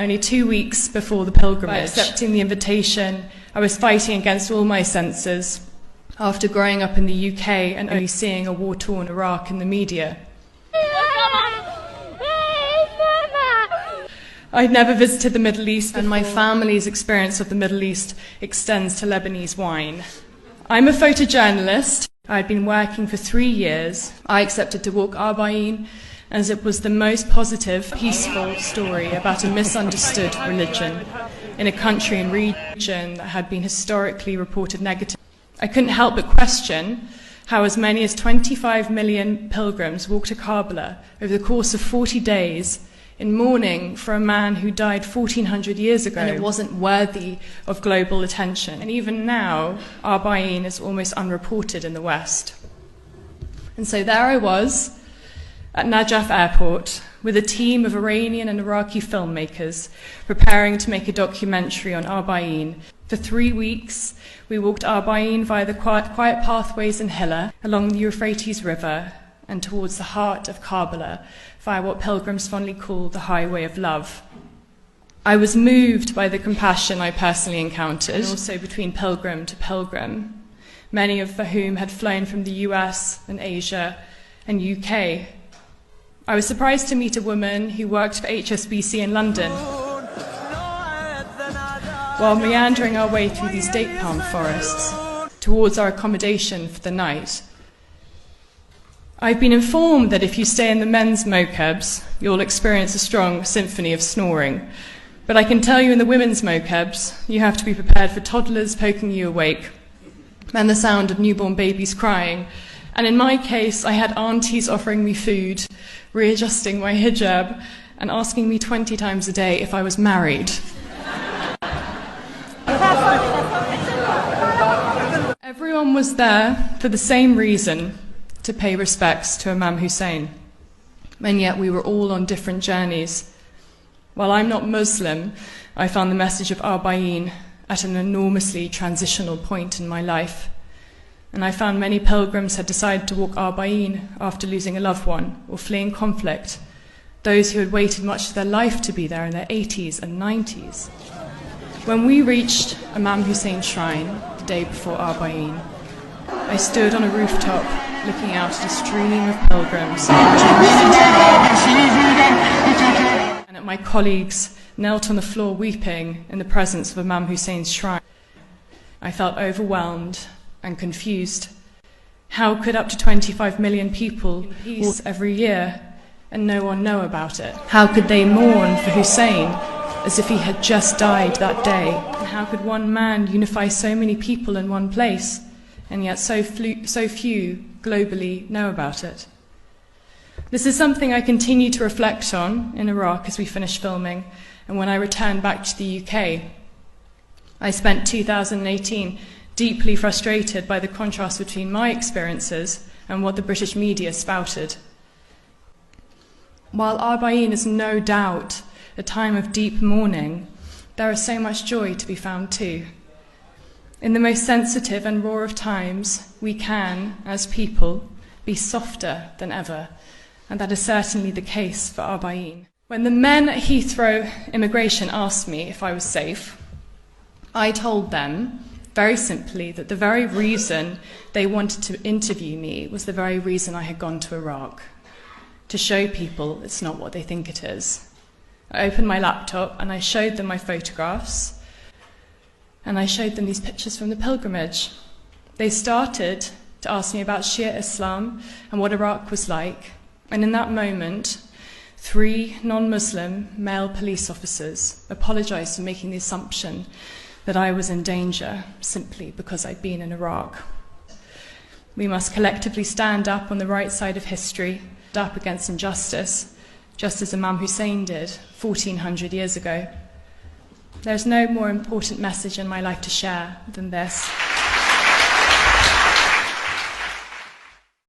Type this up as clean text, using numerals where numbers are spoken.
Only 2 weeks before the pilgrimage. By accepting the invitation, I was fighting against all my senses after growing up in the UK and only seeing a war-torn Iraq in the media. I'd never visited the Middle East, and my family's experience of the Middle East extends to Lebanese wine. I'm a photojournalist. I'd been working for 3 years. I accepted to walk Arbaeen as it was the most positive, peaceful story about a misunderstood religion in a country and region that had been historically reported negative. I couldn't help but question how as many as 25 million pilgrims walked to Karbala over the course of 40 days in mourning for a man who died 1400 years ago, and it wasn't worthy of global attention. And even now, Arbaeen is almost unreported in the West. And so there I was, at Najaf airport, with a team of Iranian and Iraqi filmmakers preparing to make a documentary on Arbaeen. For 3 weeks, we walked Arbaeen via the quiet pathways in Hilla, along the Euphrates River, and towards the heart of Karbala, via what pilgrims fondly call the highway of love. I was moved by the compassion I personally encountered, and also between pilgrim to pilgrim, many of whom had flown from the US and Asia and UK. I was surprised to meet a woman who worked for HSBC in London. While meandering our way through these date palm forests towards our accommodation for the night, I've been informed that if you stay in the men's mokebs, you'll experience a strong symphony of snoring. But I can tell you in the women's mokebs, you have to be prepared for toddlers poking you awake and the sound of newborn babies crying. And in my case, I had aunties offering me food, readjusting my hijab, and asking me 20 times a day if I was married. Everyone was there for the same reason, to pay respects to Imam Hussein. And yet we were all on different journeys. While I'm not Muslim, I found the message of Arbaeen at an enormously transitional point in my life. And I found many pilgrims had decided to walk Arbaeen after losing a loved one or fleeing conflict, those who had waited much of their life to be there in their 80s and 90s. When we reached Imam Hussein's shrine the day before Arbaeen, I stood on a rooftop looking out at a stream of pilgrims, and at my colleagues knelt on the floor weeping in the presence of Imam Hussein's shrine. I felt overwhelmed and confused. How could up to 25 million people walk every year and no one know about it? How could they mourn for Hussein as if he had just died that day? And how could one man unify so many people in one place and yet so few globally know about it? This is something I continue to reflect on in Iraq as we finish filming, and when I returned back to the UK. I spent 2018 deeply frustrated by the contrast between my experiences and what the British media spouted. While Arbaeen is no doubt a time of deep mourning, there is so much joy to be found too. In the most sensitive and raw of times, we can, as people, be softer than ever, and that is certainly the case for Arbaeen. When the men at Heathrow immigration asked me if I was safe, I told them, very simply, that the very reason they wanted to interview me was the very reason I had gone to Iraq, to show people it's not what they think it is. I opened my laptop and I showed them my photographs, and I showed them these pictures from the pilgrimage. They started to ask me about Shia Islam and what Iraq was like, and in that moment, 3 non-Muslim male police officers apologized for making the assumption that I was in danger simply because I'd been in Iraq. We must collectively stand up on the right side of history, up against injustice, just as Imam Hussein did 1400 years ago. There's no more important message in my life to share than this.